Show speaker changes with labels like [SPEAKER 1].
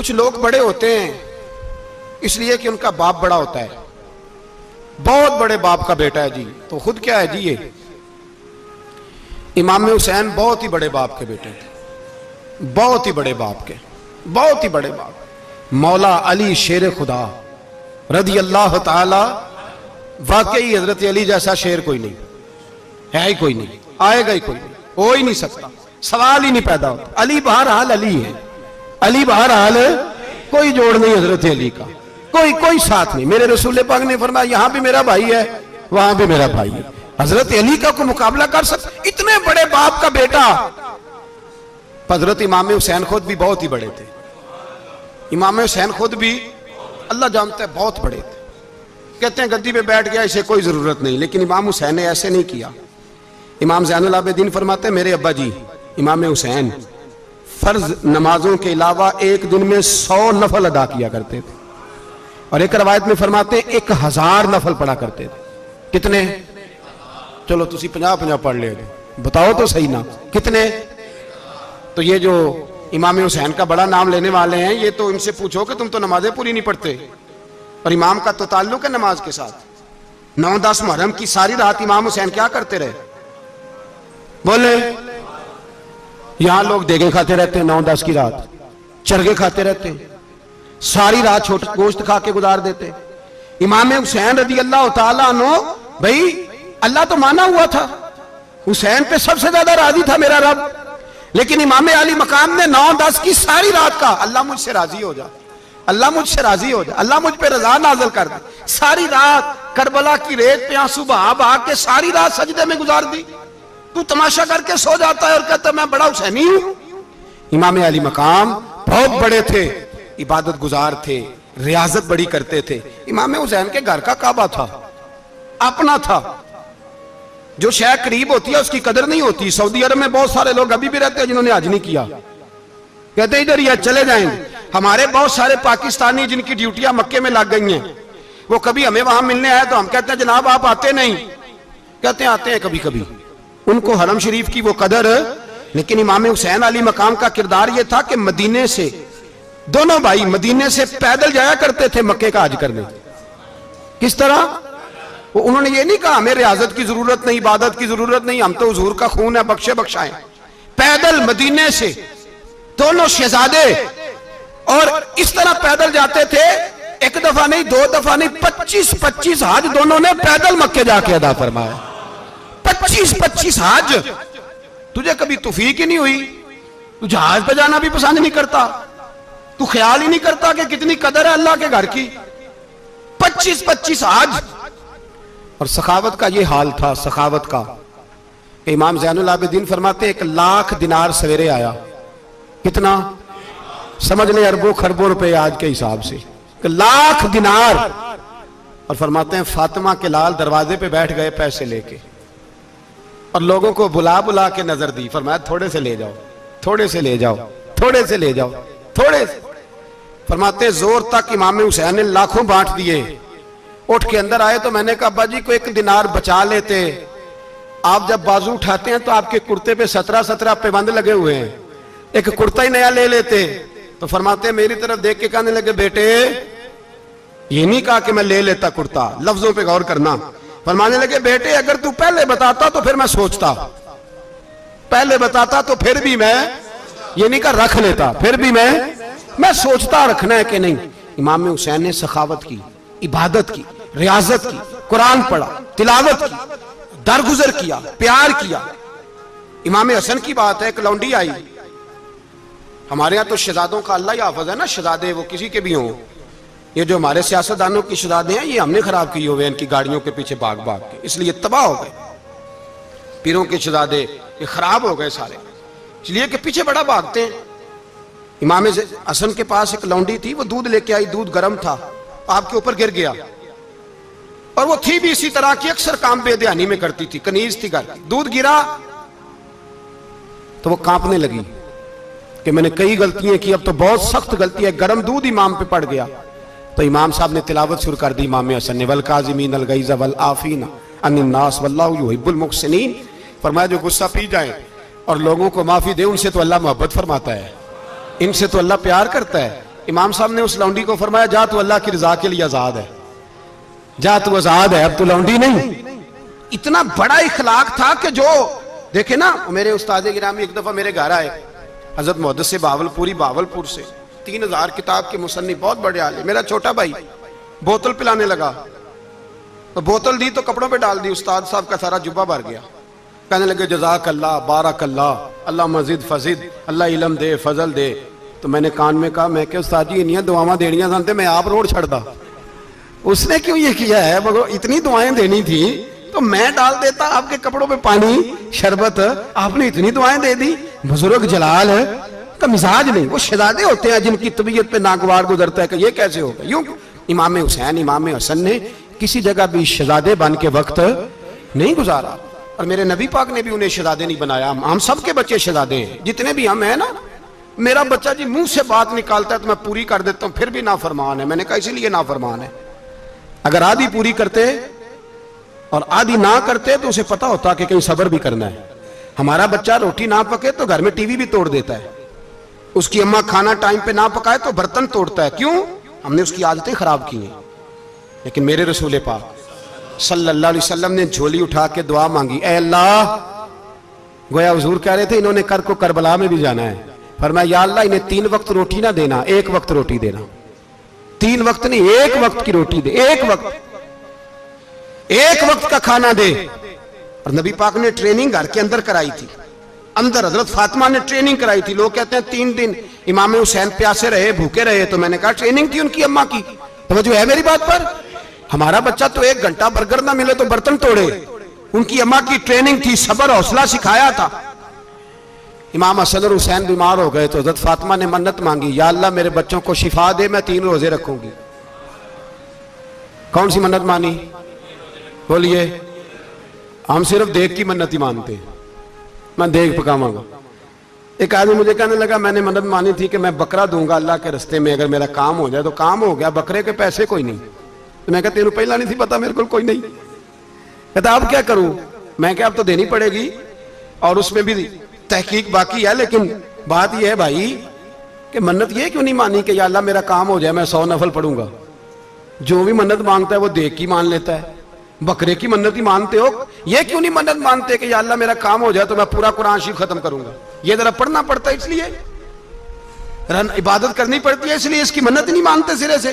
[SPEAKER 1] कुछ लोग बड़े होते हैं इसलिए कि उनका बाप बड़ा होता है, बहुत बड़े बाप का बेटा है जी, तो खुद क्या है जी, ये इमाम हुसैन बहुत ही बड़े बाप के बेटे थे, बहुत ही बड़े बाप के, बहुत ही बड़े बाप। मौला अली शेर खुदा रदी अल्लाह ताला, वाकई हजरत अली जैसा शेर कोई नहीं है, ही कोई नहीं, आएगा ही कोई नहीं, हो ही नहीं सकता, सवाल ही नहीं पैदा होता। अली बहरहाल अली है, अली बहरहाल कोई जोड़ नहीं हजरत अली का, कोई साथ नहीं। मेरे रसूल पाक ने फरमाया यहां भी मेरा भाई है, वहां भी मेरा भाई है। हजरत अली का कोई मुकाबला कर सकता? इतने बड़े बाप का बेटा। हजरत इमाम हुसैन खुद भी बहुत ही बड़े थे, इमाम हुसैन खुद भी अल्लाह जानता है बहुत बड़े थे। कहते हैं गद्दी पे बैठ गया, इसे कोई जरूरत नहीं, लेकिन इमाम हुसैन ने ऐसे नहीं किया। इमाम ज़ैनुल आबिदीन फरमाते हैं मेरे अब्बा जी इमाम हुसैन फर्ज नमाजों के अलावा एक दिन में 100 नफल अदा किया करते थे, और एक रवायत में फरमाते हैं 1000 नफल पढ़ा करते थे। कितने? चलो तुसी 50-50 पढ़ ले, बताओ तो सही ना कितने। तो ये जो इमाम हुसैन का बड़ा नाम लेने वाले हैं, ये तो इनसे पूछो कि तुम तो नमाजें पूरी नहीं पढ़ते, और इमाम का तो ताल्लुक है नमाज के साथ। 9-10 मुहर्रम की सारी रात इमाम हुसैन क्या करते रहे? बोले यहां लोग देगे खाते रहते हैं, 9-10 की रात चरगे खाते रहते हैं, सारी रात छोटा गोश्त खा के गुजार देते। इमाम हुसैन रदी अल्लाह ताला अन्हु, भाई अल्लाह तो माना हुआ था, हुसैन पे सबसे ज्यादा राजी था मेरा रब, लेकिन इमाम अली मकाम ने 9-10 की सारी रात का अल्लाह मुझसे राजी हो जा, अल्लाह मुझसे राजी हो जा, अल्लाह मुझ पे रजा नाज़िल कर दे। सारी रात करबला की रेत पे आंसू बहा बहा के सारी रात सजदे में गुजार दी। तू तमाशा करके सो जाता है और कहता मैं बड़ा हुसैनी हूं। इमाम अली मकाम बहुत बड़े थे, इबादत गुजार थे, रियाजत बड़ी करते थे। इमाम हुसैन के घर का काबा था, अपना था। जो शय करीब होती है उसकी कदर नहीं होती। सऊदी अरब में बहुत सारे लोग अभी भी रहते हैं जिन्होंने हज नहीं किया, कहते हैं इधर ही चले जाएंगे। हमारे बहुत सारे पाकिस्तानी जिनकी ड्यूटियां मक्के में लग गई हैं, वो कभी हमें वहां मिलने आए तो हम कहते हैं जनाब आप आते नहीं, कहते हैं आते हैं कभी कभी। उनको हरम शरीफ की वो कदर। लेकिन इमाम हुसैन अली मकाम का किरदार ये था कि मदीने से दोनों भाई मदीने से पैदल जाया करते थे मक्के का हज करने। किस तरह? वो उन्होंने ये नहीं कहा हमें रियाजत की जरूरत नहीं, इबादत की जरूरत नहीं, हम तो हुजूर का खून है, बख्शे बख्शाएं। पैदल मदीने से दोनों शहजादे और इस तरह पैदल जाते थे, एक दफा नहीं, 2 दफा नहीं, 25-25 हज दोनों ने पैदल मक्के जाके अदा फरमाया। 25-25 हज। तुझे कभी तौफीक ही नहीं हुई, तू जहाज पे जाना भी पसंद नहीं करता, तू ख्याल ही नहीं करता कि कितनी कदर है अल्लाह के घर की। 25-25 हज। और सखावत का ये हाल था, सखावत का। इमाम ज़ैनुल आबिदीन फरमाते 1 लाख दिनार सवेरे आया। कितना? समझ ले अरबों खरबों रुपए आज के हिसाब से, 1 लाख दिनार। और फरमाते हैं फातिमा के लाल दरवाजे पे बैठ गए पैसे लेके, और लोगों को बुला बुला के नजर दी। फरमाया थोड़े से ले जाओ, थोड़े से ले जाओ, थोड़े से ले जाओ, थोड़े से। फरमाते जोर तक इमाम हुसैन ने लाखों बांट दिए। उठ के अंदर आए तो मैंने कहा अब्बा जी को 1 दिनार बचा लेते। आप जब बाजू उठाते हैं तो आपके कुर्ते पे 17 पैबंद लगे हुए हैं, एक कुर्ता ही नया ले लेते। तो फरमाते मेरी तरफ देख के कहने लगे बेटे ये नहीं कहा कि मैं ले लेता कुर्ता, लफ्जों पे गौर करना। फरमाने लगे बेटे अगर तू पहले बताता तो फिर मैं सोचता, पहले बताता तो फिर भी मैं ये नहीं कहा रख लेता, फिर भी मैं सोचता रखना है कि नहीं। इमाम हुसैन ने सखावत की, इबादत की, रियाजत की, कुरान पढ़ा, तिलावत की, दरगुजर किया, प्यार किया। इमाम हसन की बात है, एक लौंडी आई, हमारे यहाँ तो शहजादों का अल्लाह ही हाफिज है ना, शहजादे वो किसी के भी हों। ये जो हमारे सियासतदानों की शहजादे हैं ये हमने खराब किए हुए इनकी गाड़ियों के पीछे भाग भाग के, इसलिए तबाह हो गए। पीरों के शहजादे ये खराब हो गए सारे, इसलिए कि पीछे बड़ा भागते हैं। इमाम हसन के पास एक लौंडी थी, वो दूध लेके आई, दूध गर्म था, आपके ऊपर गिर गया। और वो थी भी इसी तरह की, अक्सर काम बेध्यानी में करती थी, कनीज थी घर की। दूध गिरा तो वो कांपने लगी कि मैंने कई गलतियां की, अब तो बहुत सख्त गलती है। गर्म दूध इमाम पे पड़ गया तो इमाम साहब ने तिलावत शुरू कर दी इमाम हसन ने, वल काज़िमीन अल गैज़ वल आफीना अनिन नास वल्लाहु युहिब्बुल मुहसिनीन। फरमाया जो गुस्सा पी जाए और लोगों को माफी दे, उनसे तो अल्लाह मोहब्बत फरमाता है, इनसे तो अल्लाह प्यार करता है। इमाम साहब ने उस लौंडी को फरमाया, जा तू अल्लाह की रजा के लिए आजाद है, जा तू आजाद है, अब तू लौंडी नहीं। इतना बड़ा इखलाक था कि जो देखे ना, मेरे उस्ताद गिरामी एक दफा मेरे घर आए, हजरत मुहद्दिस से बावलपुर से 3000 किताब के मुसन्निफ, बहुत बड़े आले। मेरा छोटा भाई बोतल पिलाने लगा, तो बोतल दी तो कपड़ों पे डाल दी, उस्ताद साहब का सारा जुब्बा भर गया। कहने लगे जज़ाक अल्लाह, बारक अल्लाह, अल्लाह मजीद फजीद, अल्लाह इलम दे, फजल दे। तो मैंने कान में कहा, मैं क्या उस्ताद जी इन्नियां दुआवां देनियां जानते, मैं आप रोड छड़दा। उसने क्यों ये किया है, मगर इतनी दुआएं देनी थी तो मैं डाल देता आपके कपड़ों पे पानी शरबत, आपने इतनी दुआएं दे दी। बुजुर्ग जलाल है का मिजाज नहीं, वो शहजादे होते हैं जिनकी तबीयत पे नागवार गुजरता है कि ये कैसे होगा। यूं इमाम हुसैन इमाम हसन ने किसी जगह भी शहजादे बन के वक्त नहीं गुजारा, और मेरे नबी पाक ने भी उन्हें शहजादे नहीं बनाया। हम सब के बच्चे शहजादे हैं, जितने भी हम हैं ना। मेरा बच्चा जी मुंह से बात निकालता है तो मैं पूरी कर देता हूं, फिर भी नाफरमान है। मैंने कहा इसीलिए नाफरमान है। अगर आधी पूरी करते और आधी ना करते तो उसे पता होता कि कहीं सब्र भी करना है। हमारा बच्चा रोटी ना पके तो घर में टीवी भी तोड़ देता है, उसकी अम्मा खाना टाइम पे ना पकाए तो बर्तन तोड़ता है। क्यों? हमने उसकी आदतें खराब की हैं। लेकिन मेरे रसूल पाक सल्लल्लाहु अलैहि वसल्लम ने झोली उठा के दुआ मांगी, ऐ अल्लाह, गोया हुजूर कह रहे थे इन्होंने कर को करबला में भी जाना है। फरमाया या अल्लाह इन्हें 3 वक्त रोटी ना देना, 1 वक्त रोटी देना। 3 वक्त नहीं, 1 वक्त की रोटी दे, 1 वक्त का खाना दे। और नबी पाक ने ट्रेनिंग घर के अंदर कराई थी, अंदर हजरत फातिमा ने ट्रेनिंग कराई थी। लोग कहते हैं 3 दिन इमाम हुसैन प्यासे रहे, भूखे रहे, तो मैंने कहा ट्रेनिंग थी उनकी अम्मा की। तो जो है मेरी बात पर, हमारा बच्चा तो 1 घंटा बर्गर ना मिले तो बर्तन तोड़े, उनकी अम्मा की ट्रेनिंग थी, सब्र हौसला सिखाया था। इमाम हसन और हुसैन बीमार हो गए तो हजरत फातिमा ने मन्नत मांगी, या अल्लाह मेरे बच्चों को शिफा दे, मैं 3 रोजे रखूंगी। कौन सी मन्नत मानी? बोलिए। हम सिर्फ देख की मन्नत ही मानते हैं, मैं देख पकाऊंगा। एक आदमी मुझे कहने लगा, मैंने मन्नत मानी थी कि मैं बकरा दूंगा अल्लाह के रस्ते में, अगर मेरा काम हो जाए। तो काम हो गया, बकरे के पैसे कोई नहीं। तो मैं कहता तेरे पहला नहीं थी पता, मेरे को कोई नहीं। कहता अब क्या करूं? मैं क्या अब तो देनी पड़ेगी, और उसमें भी तहकीक बाकी है। लेकिन बात यह है भाई कि मन्नत ये क्यों नहीं मानी कि या अल्लाह मेरा काम हो जाए, मैं 100 नफल पढ़ूंगा। जो भी मन्नत मांगता है वो देख की मान लेता है। बकरे की मन्नत ही मानते हो, ये क्यों नहीं मन्नत मानते कि या अल्लाह मेरा काम हो जाए तो मैं पूरा कुरान शरीफ खत्म करूंगा। ये जरा पढ़ना पड़ता है, इसलिए इबादत करनी पड़ती है, इसलिए इसकी मन्नत नहीं मानते सिरे से।